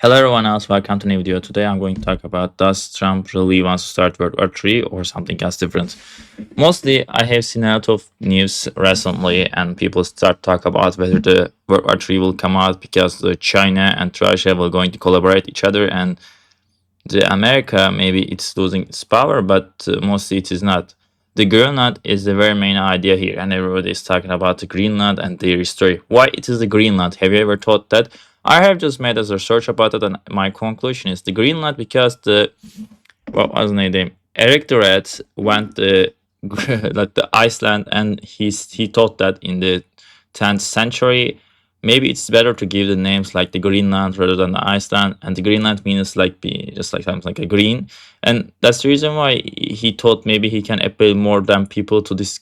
Hello everyone else, welcome to a new video. Today I'm going to talk about does Trump really wants to start World War III or something else different. Mostly I have seen a lot of news recently and people start talk about whether the World War III will come out because China and Russia will going to collaborate each other and the America maybe it's losing its power, but mostly it is not. The Greenland is the very main idea here, and everybody is talking about the Greenland and their story. Why it is the Greenland? Have you ever thought that? I have just made a research about it, and my conclusion is the Greenland because the what was the name? Eric the Red went like the Iceland, and he thought that in the 10th century maybe it's better to give the names like the Greenland rather than the Iceland, and the Greenland means like be just like something like a green, and that's the reason why he thought maybe he can appeal more than people to this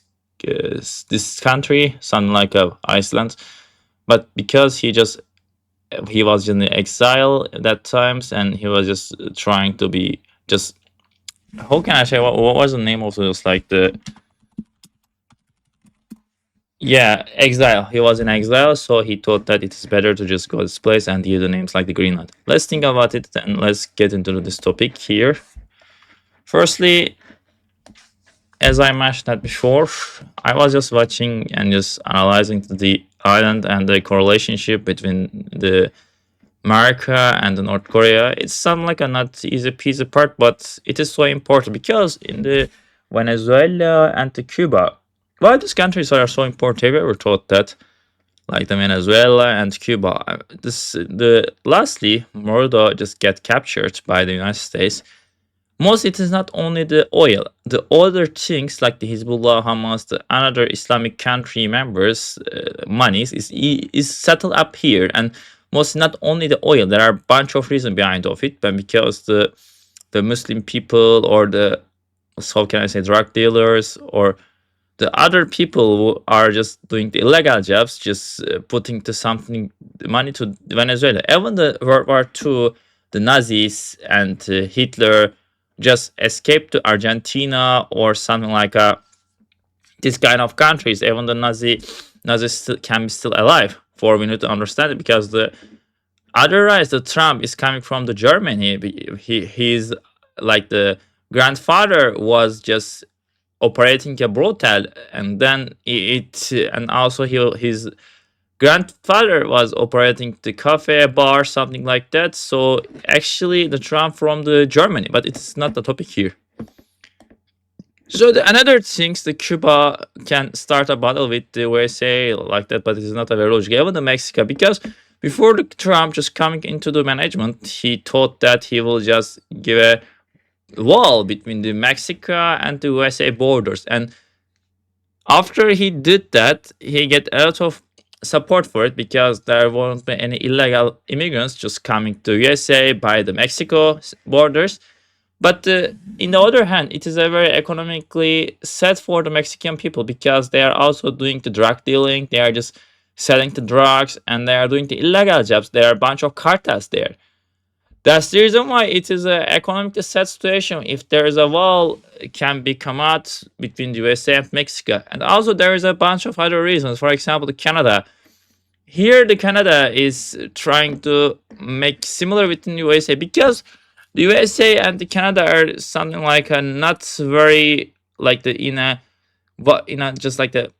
country, something like Iceland, but because he was in exile at that times and he was just trying to be just how can I say what was the name of this like the yeah, exile. He was in exile, so he thought that it is better to just go this place and use the names like the Greenland. Let's think about it and let's get into this topic here. Firstly, as I mentioned that before, I was just watching and just analyzing the island and the correlationship between the America and the North Korea. It's something like a not easy piece apart, but it is so important because in the Venezuela and the Cuba, why these countries are so important? Have you ever thought that? Like the Venezuela and Cuba. Lastly, Mordo just get captured by the United States. Most it is not only the oil, the other things like the Hezbollah, Hamas, the another Islamic country members' monies is settled up here, and most not only the oil. There are a bunch of reasons behind of it, but because the Muslim people or the how can I say drug dealers or the other people who are just doing the illegal jobs, just putting to something money to Venezuela. Even the World War II, the Nazis and Hitler just escaped to Argentina or something like this kind of countries. Even the Nazis still, can be still alive. For we need to understand it because the otherwise the Trump is coming from the Germany. He's like the grandfather was just operating a brothel, and then and also his grandfather was operating the cafe bar, something like that. So actually the Trump from the Germany, but it's not the topic here. So another things the Cuba can start a battle with the USA like that, but it's not a very logical. Even the Mexico, because before the Trump just coming into the management, he thought that he will just give a wall between the Mexico and the USA borders, and after he did that, he get a lot of support for it because there won't be any illegal immigrants just coming to USA by the Mexico borders. But in the other hand, it is a very economically set for the Mexican people because they are also doing the drug dealing. They are just selling the drugs and they are doing the illegal jobs. There are a bunch of cartels there. That's the reason why it is an economically set situation. If there is a wall, it can be come out between the USA and Mexico. And also there is a bunch of other reasons. For example, the Canada. Here, the Canada is trying to make similar within the USA because the USA and the Canada are something like a not very like the in a just like the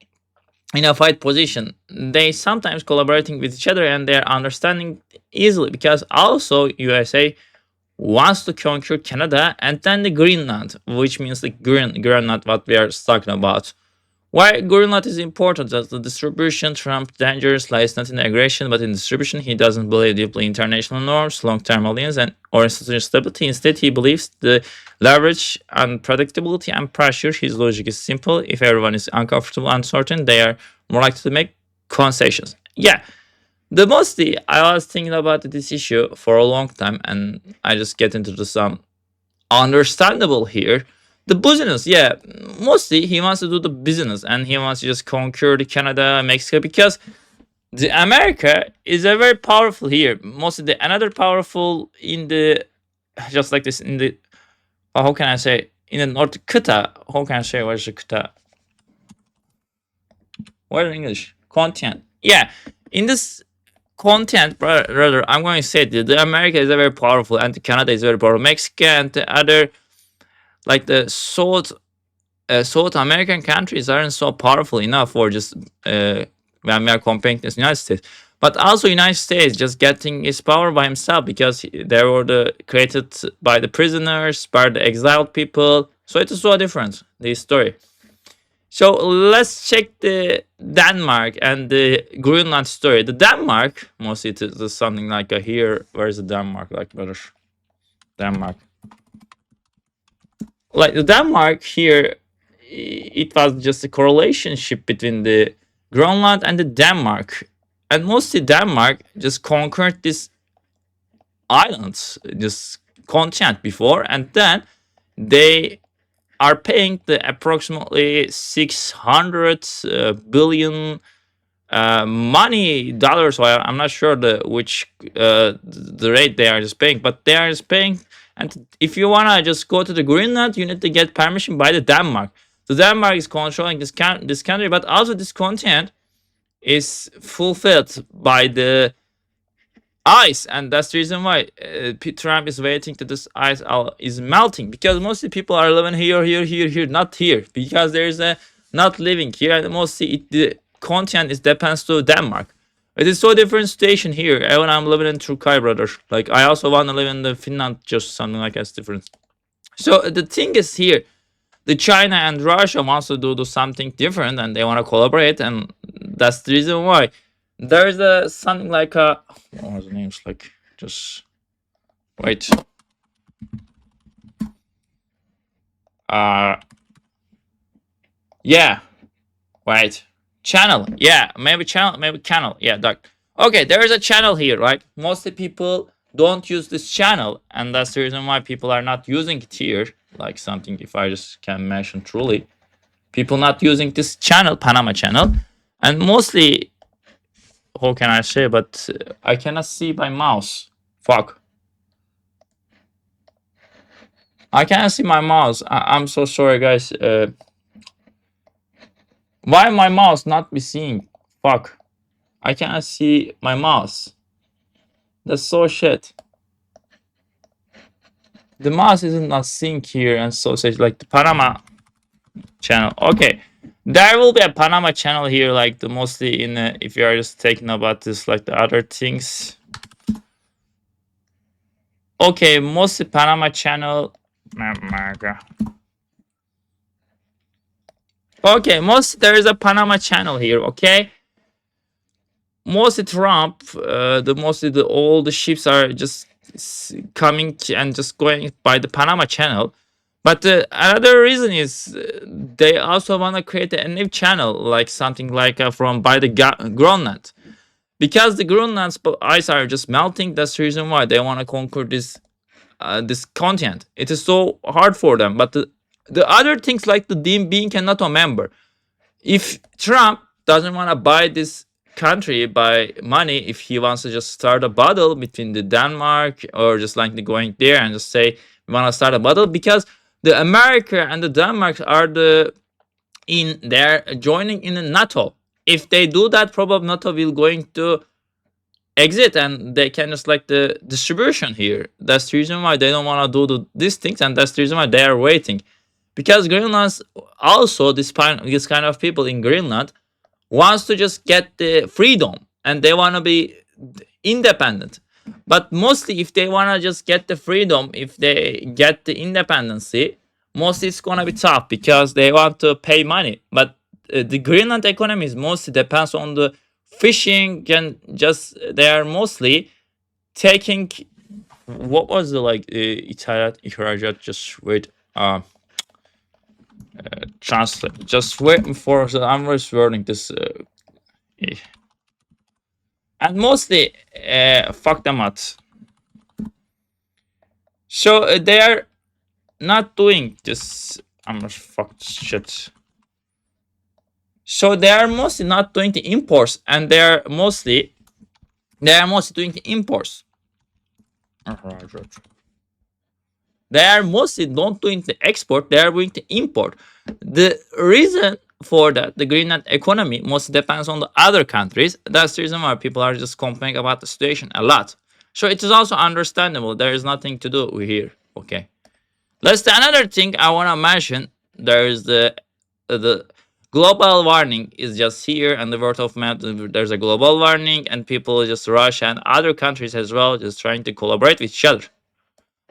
in a fight position. They sometimes collaborating with each other and they're understanding easily because also USA wants to conquer Canada and then the Greenland, which means the Greenland what we are talking about. Why Greenland is important as the distribution Trump dangerous lies not in aggression but in distribution. He doesn't believe deeply in international norms, long-term alliance, and or institutional stability. Instead, he believes the leverage, unpredictability, and pressure. His logic is simple. If everyone is uncomfortable, uncertain, they are more likely to make concessions. Yeah, the mostly I was thinking about this issue for a long time, and I just get into some understandable here. The business, yeah, mostly he wants to do the business and he wants to just conquer the Canada, Mexico because the America is a very powerful here. Mostly the another powerful in the just like this in the how can I say in the North Kuta? How can I say where's the Kuta? What in English? Continent. Yeah, in this content, brother, I'm going to say that the America is very powerful and the Canada is very powerful. Mexico and the other, like the South American countries aren't so powerful enough for just when we are comparing this United States. But also United States just getting its power by himself because they were created by the prisoners, by the exiled people. So it is so different, this story. So let's check the Denmark and the Greenland story. The Denmark, mostly it is something like a here. Where is the Denmark? Like better Denmark. Like the Denmark here, it was just a correlationship between the Greenland and the Denmark, and mostly Denmark just conquered this islands, this continent before, and then they are paying the approximately 600 billion money dollars. So I'm not sure the rate they are just paying, but they are just paying. And if you wanna just go to the Greenland, you need to get permission by the Denmark. So Denmark is controlling this country, but also this continent is fulfilled by the ice, and that's the reason why Trump is waiting to this ice is melting, because mostly people are living here, not here, because there's a not living here, and mostly the continent is depends to Denmark. It is so different situation here. When I'm living in Turkey, brother, like I also want to live in the Finland, just something like that's different. So the thing is here, the China and Russia wants to do something different, and they want to collaborate, and that's the reason why there's a something like a what was the names like just wait uh yeah wait channel, yeah, maybe channel, maybe canal, yeah, that. Okay, there is a channel here, right? Mostly people don't use this channel, and that's the reason why people are not using it here. Like something, if I just can mention truly, people not using this channel, Panama channel, and mostly, how can I say, but I cannot see my mouse. Fuck. I cannot see my mouse. I'm so sorry, guys. Why my mouse not be seeing? Fuck. I cannot see my mouse. That's so shit. The mouse isn't not seeing here, and so say like the Panama channel. Okay, there will be a Panama channel here, like the mostly in if you are just taking about this, like the other things. Okay, mostly Panama channel. Okay, there is a Panama channel here. Okay, mostly Trump, all the ships are just coming and just going by the Panama channel. But another reason is they also want to create a new channel, like something like from by the Greenland, because the Greenland's ice are just melting. That's the reason why they want to conquer this continent. It is so hard for them. But the other things like the Dean Bean cannot remember. If Trump doesn't want to buy this country by money, if he wants to just start a battle between the Denmark or just like going there and just say we want to start a battle, because the America and the Denmark are they're joining in the NATO. If they do that, probably NATO will going to exit, and they can just like the distribution here. That's the reason why they don't want to do these things, and that's the reason why they are waiting. Because Greenland also, this kind of people in Greenland wants to just get the freedom, and they want to be independent. But mostly if they want to just get the freedom, if they get the independency, mostly it's going to be tough because they want to pay money. But the Greenland economy is mostly depends on the fishing, and just they are mostly taking, what was the like ihracat, just wait, translate, just wait for the, I'm just wording this and mostly fuck them up. So they are not doing this. I'm just fucked shit. So they are mostly not doing the imports, and they are mostly doing the imports. They are mostly not doing the export. They are doing the import. The reason for that, the Greenland economy mostly depends on the other countries. That's the reason why people are just complaining about the situation a lot. So it is also understandable. There is nothing to do here. Okay. Let's another thing I want to mention. There is the global warming is just here, and the world of map. There's a global warming, and people just Russia and other countries as well just trying to collaborate with each other.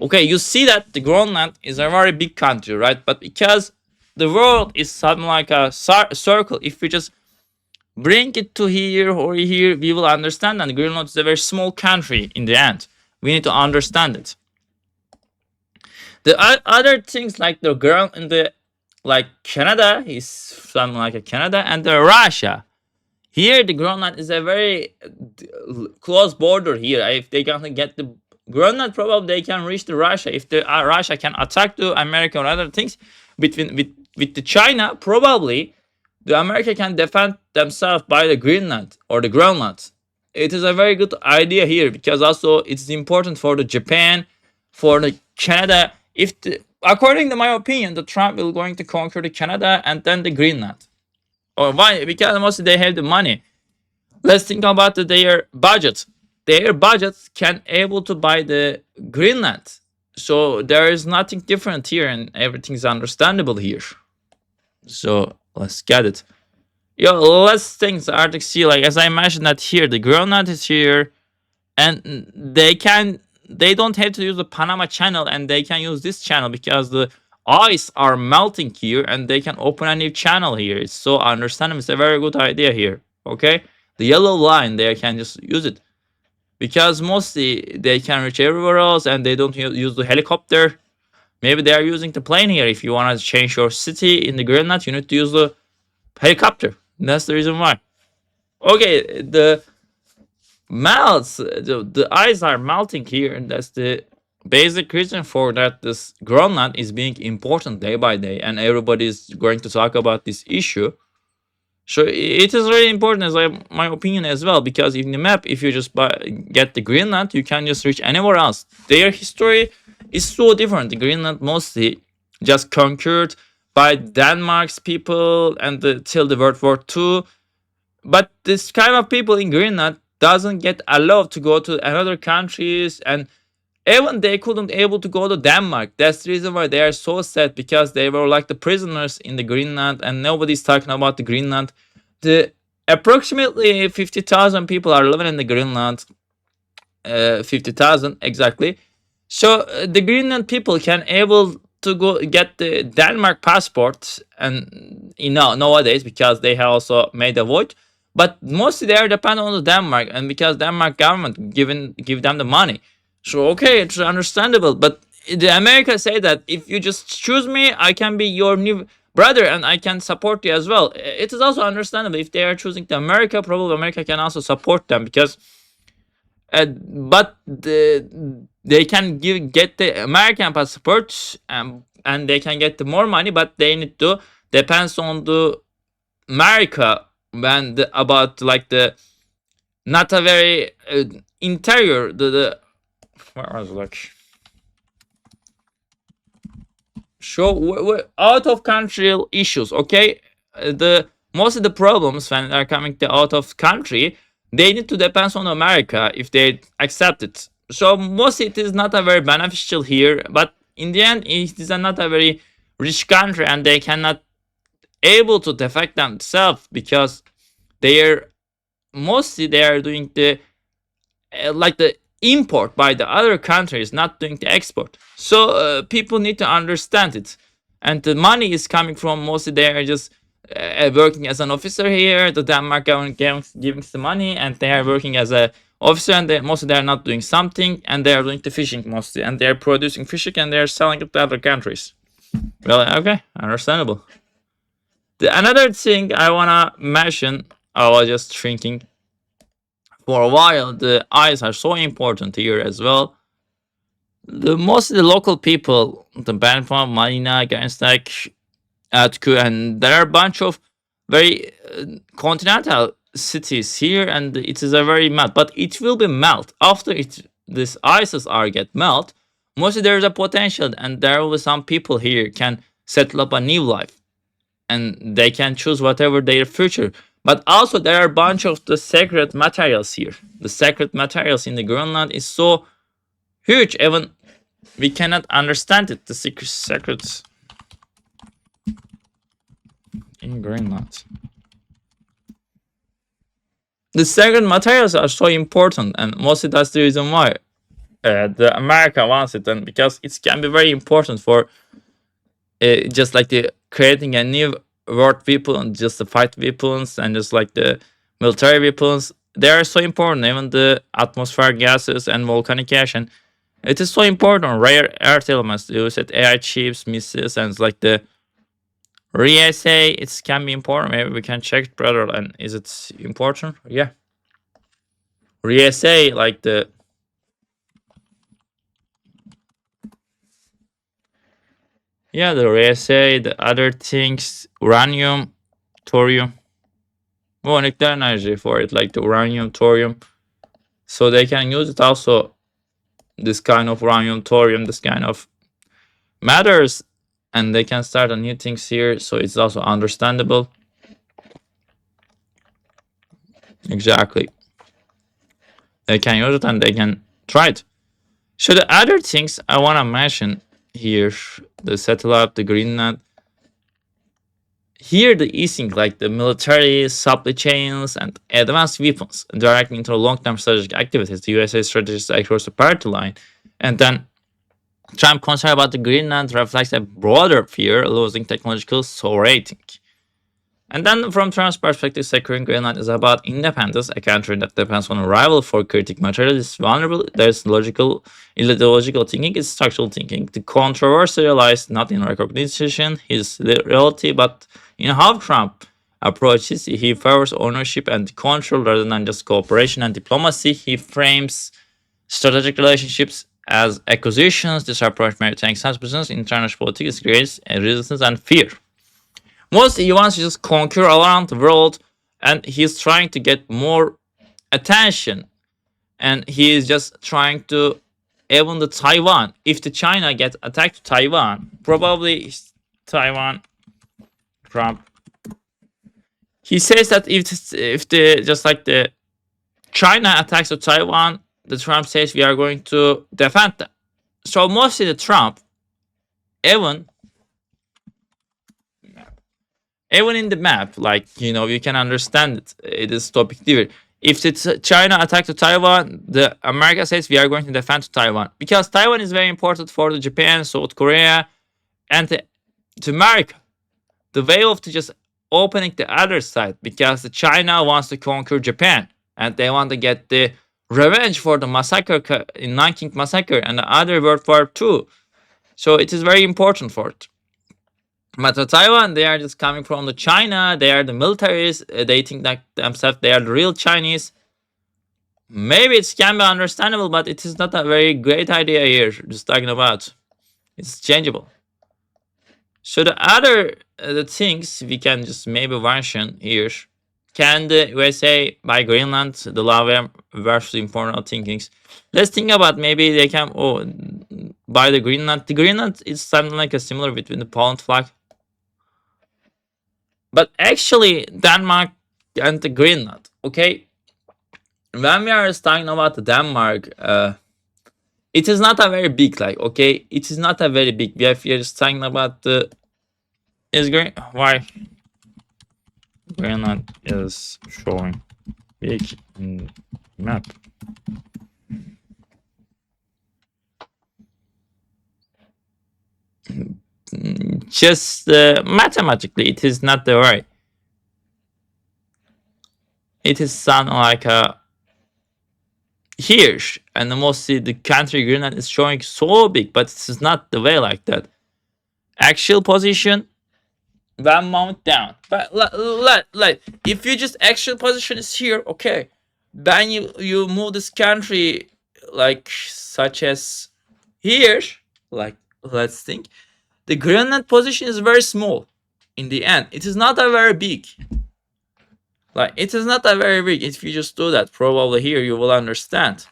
Okay, you see that the Greenland is a very big country, right? But because the world is something like a circle, if we just bring it to here or here, we will understand that Greenland is a very small country in the end. We need to understand it. The other things like the ground in the like Canada is something like a Canada and the Russia. Here the Greenland is a very close border here. If they can get the Greenland, probably they can reach the Russia. If the Russia can attack the America or other things between with the China, probably the America can defend themselves by the Greenland or the Greenland. It is a very good idea here because also it's important for the Japan, for the Canada. If the, according to my opinion, the Trump will going to conquer the Canada and then the Greenland. Or why? Because mostly they have the money. Let's think about their budget. Their budgets can able to buy the Greenland. So there is nothing different here and everything is understandable here. So let's get it. Let's think the Arctic Sea. Like as I mentioned that here, the Greenland is here, and they don't have to use the Panama Channel, and they can use this channel because the ice are melting here, and they can open a new channel here. It's so understandable. It's a very good idea here. Okay, the yellow line they can just use it because mostly they can reach everywhere else, and they don't use the helicopter. Maybe they are using the plane here. If you want to change your city in the Greenland, you need to use the helicopter. That's the reason why. Okay, the ice are melting here, and that's the basic reason for that. This Greenland is being important day by day, and everybody is going to talk about this issue. So it is very important, as my opinion as well, because in the map, if you just get the Greenland, you can just reach anywhere else. Their history is so different. The Greenland mostly just conquered by Denmark's people and till the World War II. But this kind of people in Greenland doesn't get allowed to go to another countries, and even they couldn't able to go to Denmark. That's the reason why they are so sad, because they were like the prisoners in the Greenland, and nobody's talking about the Greenland. The approximately 50,000 people are living in the Greenland. 50,000 exactly. So the Greenland people can able to go get the Denmark passport, and nowadays because they have also made a vote. But mostly they are dependent on the Denmark, and because Denmark government give them the money. So okay, it's understandable. But the America say that if you just choose me, I can be your new brother and I can support you as well. It is also understandable. If they are choosing the America, probably America can also support them because but they can get the American passport, and they can get the more money, but they need to depends on the America when about like the not a very interior the where was like so out of country issues. Okay, the most of the problems when they're coming to out of country, they need to depend on America if they accept it. So mostly it is not a very beneficial here, but in the end it is not a very rich country, and they cannot able to defect themselves because they're mostly they are doing the like the import by the other countries, not doing the export. So people need to understand it, and the money is coming from mostly they are just working as an officer here. The Denmark government giving the money, and they are working as a officer, and mostly they are not doing something, and they are doing the fishing mostly, and they are producing fishing, and they are selling it to other countries. Well, okay, understandable. Another thing I wanna mention, I was just thinking for a while, the eyes are so important here as well. Most of the local people, the Banfa, Marina, Ganstak, Atku, and there are a bunch of very continental cities here, and it is a very melt, but it will be melt after this ices are get melt. Mostly there is a potential, and there will be some people here can settle up a new life. and they can choose whatever their future. But also there are a bunch of the sacred materials here. The sacred materials in the Greenland is so huge, even we cannot understand it. The secrets in Greenland. The sacred materials are so important, and mostly that's the reason why the America wants it, and because it can be very important for just like the creating a new world weapon, just the fight weapons and just like the military weapons. They are so important, even the atmospheric gases and volcanic ash. And it is so important. Rare earth elements used at AI chips, missiles, and it's like the RSA. It can be important. Maybe we can check it, brother. And is it important? Yeah. RSA, like the the RSA, the other things, uranium, thorium. Oh, nuclear energy for it, like the uranium, thorium. So they can use it also, this kind of uranium, thorium, this kind of matters, and they can start a new things here. So it's also understandable. Exactly. They can use it and they can try it. So the other things I want to mention here, the satellite, the Greenland. Here the easing, like the military, supply chains, and advanced weapons directly into long-term strategic activities. The USA strategies across the party line. And then Trump concern about the Greenland reflects a broader fear losing technological sovereignty. And then from Trump's perspective, securing Greenland is about independence. A country that depends on a rival for critical material is vulnerable. There's ideological thinking, it's structural thinking. The controversy lies not in recognition, his reality, but in how Trump approaches. He favors ownership and control rather than just cooperation and diplomacy. He frames strategic relationships as acquisitions. This approach may take sense business. International politics creates a resistance and fear. Mostly he wants to just conquer around the world, and he's trying to get more attention, and he is just trying to, even the Taiwan, if the China gets attacked to Taiwan, probably Taiwan, Trump, he says that if the just like the China attacks to Taiwan, the Trump says we are going to defend them. So mostly the Trump, even in the map, like, you can understand it. It is topic different. If it's China attack to Taiwan, the America says we are going to defend to Taiwan, because Taiwan is very important for the Japan, South Korea, and to America. The way of just opening the other side, because the China wants to conquer Japan, and they want to get the revenge for the massacre in Nanking massacre and the other World War II. So it is very important for it. But to Taiwan, they are just coming from the China. They are the militaries. They think that themselves they are the real Chinese. Maybe it can be understandable, but it is not a very great idea here. Just talking about, it's changeable. So the other the things we can just maybe mention here. Can the USA buy Greenland? The love versus informal thinkings. Let's think about, maybe they can buy the Greenland. The Greenland is something like a similar between the Poland flag. But actually, Denmark and the Greenland, okay? When we are talking about Denmark, it is not a very big, like, okay? It is not a very big. We are just talking about the... Why Greenland is showing big in map. Just mathematically, it is not the way. It is something like a here, and mostly the country Greenland is showing so big, but it is not the way like that. Actual position, one mount down. But like if you just actual position is here, okay. Then you move this country, like such as here, like, let's think. The Greenland position is very small. In the end, it is not a very big. Like, it is not a very big. If you just do that, probably here you will understand.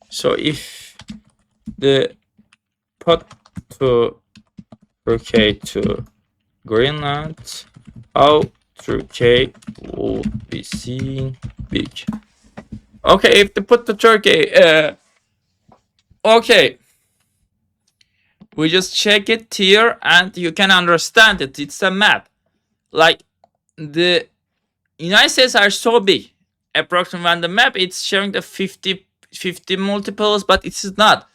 So if the put to Turkey to Greenland, how Turkey would be seen big. Okay, if they put the Turkey, okay, we just check it here and you can understand it. It's a map. Like the United States are so big. Approximately on the map, it's showing the 50 multiples, but it is not.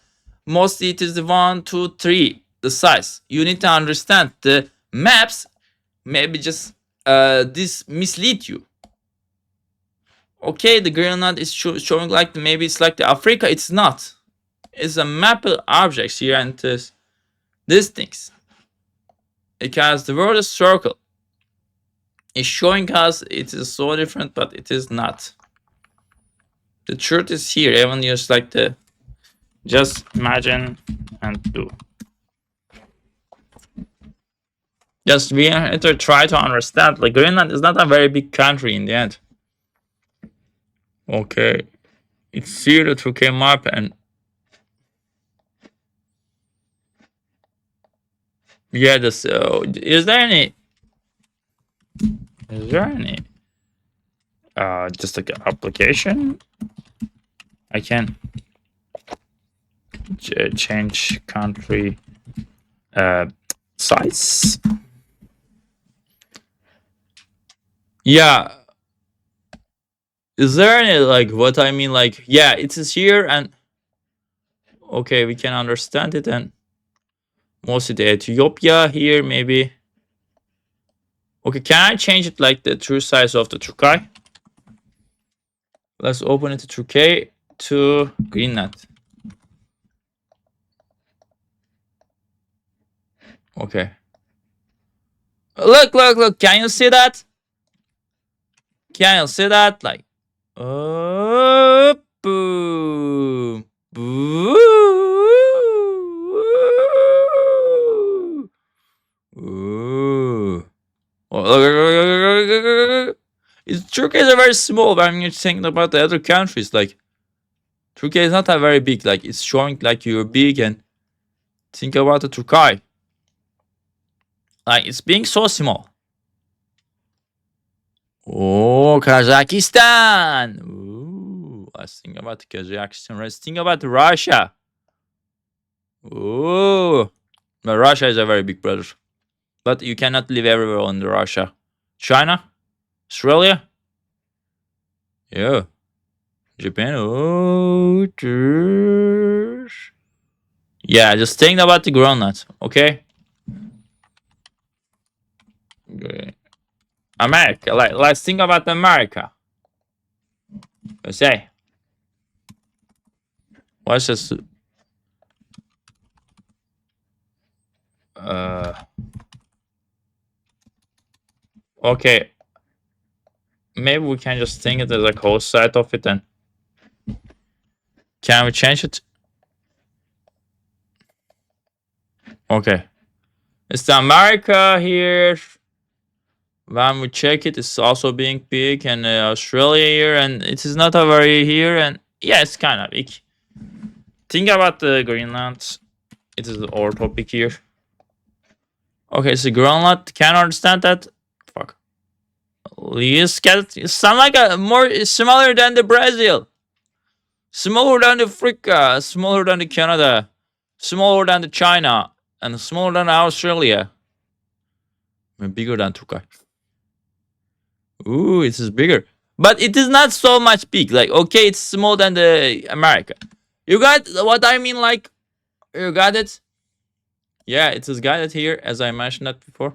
Mostly it is the 1, 2, 3, the size. You need to understand the maps. Maybe just this mislead you. Okay, the Greenland is showing like maybe it's like the Africa. It's not. It's a map of objects here and these things. Because the world is circle. It's showing us it is so different, but it is not. The truth is here. Even just like the just imagine and do. Just we have to try to understand. Like Greenland is not a very big country in the end. Okay, it's here the 2K map and yeah. This is there any just like an application I can change country size? Yeah. Is there any like what I mean? Like yeah, it is here and okay, we can understand it and mostly the Ethiopia here maybe. Okay, can I change it like the true size of the Turkey? Let's open it to Turkey to Greenland. Okay. Look. Can you see that? Can you see that? Like, oh, boom, boom, ooh. Turkey is a very small, but I'm just thinking about the other countries. Like, Turkey is not a very big. Like, it's showing like you're big and think about the Turkey. Like, it's being so small. Oh, Kazakhstan. Ooh, let's think about Kazakhstan. Let's think about Russia. Ooh, but Russia is a very big brother. But you cannot live everywhere in Russia. China, Australia, yeah, Japan. Oh, yeah. Just think about the Greenland, okay? America. Let's think about America. Let's say, what's this? Okay. Maybe we can just think it as like whole side of it and can we change it? Okay. It's the America here. When we check it, it's also being big and Australia here and it is not a very here and yeah, it's kind of big. Think about the Greenland. It is our topic here. Okay, so Greenland, can understand that? Fuck. Yes, it sound like a more smaller than the Brazil. Smaller than the Africa, smaller than the Canada, smaller than the China, and smaller than Australia. And bigger than Turkey. Ooh, it is bigger. But it is not so much big. Like, okay, it's smaller than the America. You got what I mean? Like, you got it? Yeah, it is guided here, as I mentioned that before.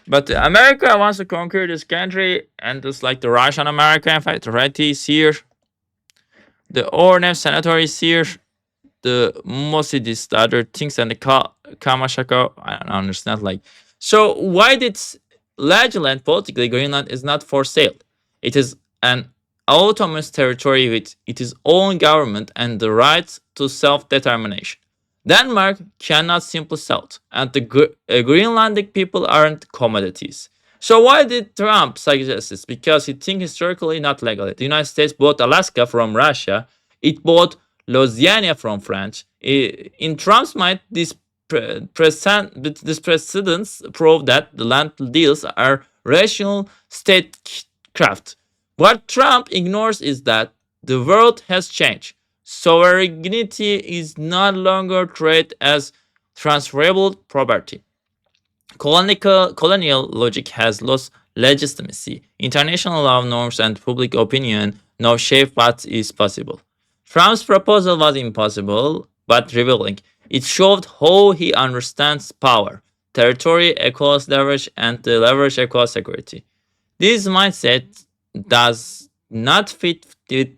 But America wants to conquer this country, and just like the Russian America, in fact, the Reddy is here. The Ornev senator is here. The mostly these other things and the Kamashaka, I don't understand. Like, so why did Legoland politically Greenland is not for sale? It is an autonomous territory with its own government and the right to self-determination. Denmark cannot simply sell it, and the Greenlandic people aren't commodities. So why did Trump suggest this? Because he thinks historically not legally. The United States bought Alaska from Russia. It bought Louisiana from France. In Trump's mind, this this precedents prove that the land deals are rational statecraft. What Trump ignores is that the world has changed. Sovereignty is no longer treated as transferable property. Colonial logic has lost legitimacy. International law norms and public opinion now shape what is possible. Trump's proposal was impossible, but revealing. It showed how he understands power. Territory equals leverage, and the leverage equals security. This mindset does not fit the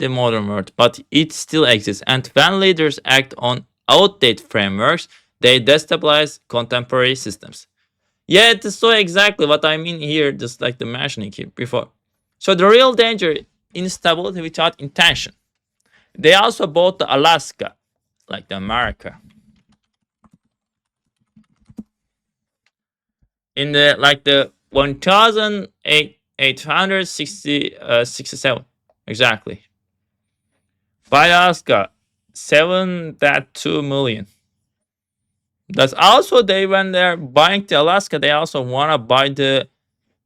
modern world, but it still exists. And when leaders act on outdated frameworks, they destabilize contemporary systems. Yeah, it is so exactly what I mean here, just like the mentioning here before. So the real danger, instability without intention. They also bought the Alaska, like the America. In the like the 1867 exactly. By Alaska, 7.2 million. That's also they when they're buying the Alaska, they also wanna buy the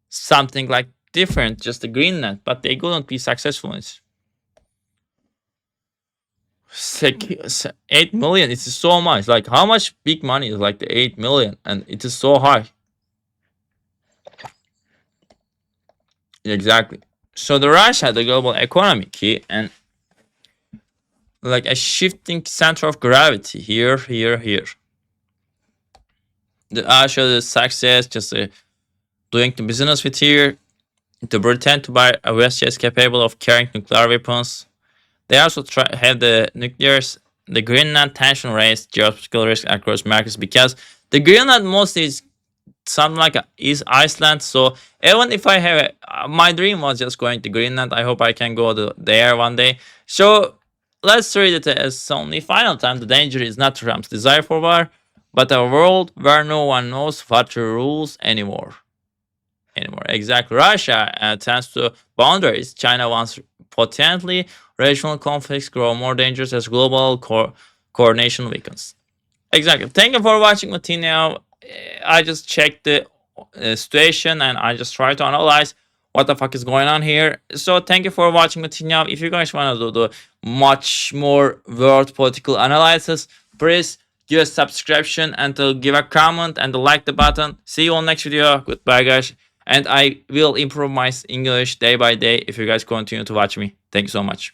something like different, just the Greenland, but they couldn't be successful in it. 8 million, it is so much. Like how much big money is like the 8 million, and it is so high. Exactly. So the Russia, the global economy key, and like a shifting center of gravity here. The Russia, the success, just doing the business with here. To pretend to buy a vessel capable of carrying nuclear weapons. They also have the nuclears. The Greenland tension raised geopolitical risk across markets because the Greenland mostly is something like is Iceland. So even if I have my dream was just going to Greenland. I hope I can go there one day. So let's treat it as only final time. The danger is not Trump's desire for war, but a world where no one knows what the rules anymore. Exactly. Russia tends to boundaries. China wants potentially regional conflicts grow more dangerous as global coordination weakens. Exactly. Thank you for watching Matinho. I just checked the situation and I just try to analyze what the fuck is going on here. So thank you for watching Matinho. If you guys want to do the much more world political analysis, please give a subscription and to give a comment and to like the button. See you on next video. Goodbye guys. And I will improve my English day by day if you guys continue to watch me. Thank you so much.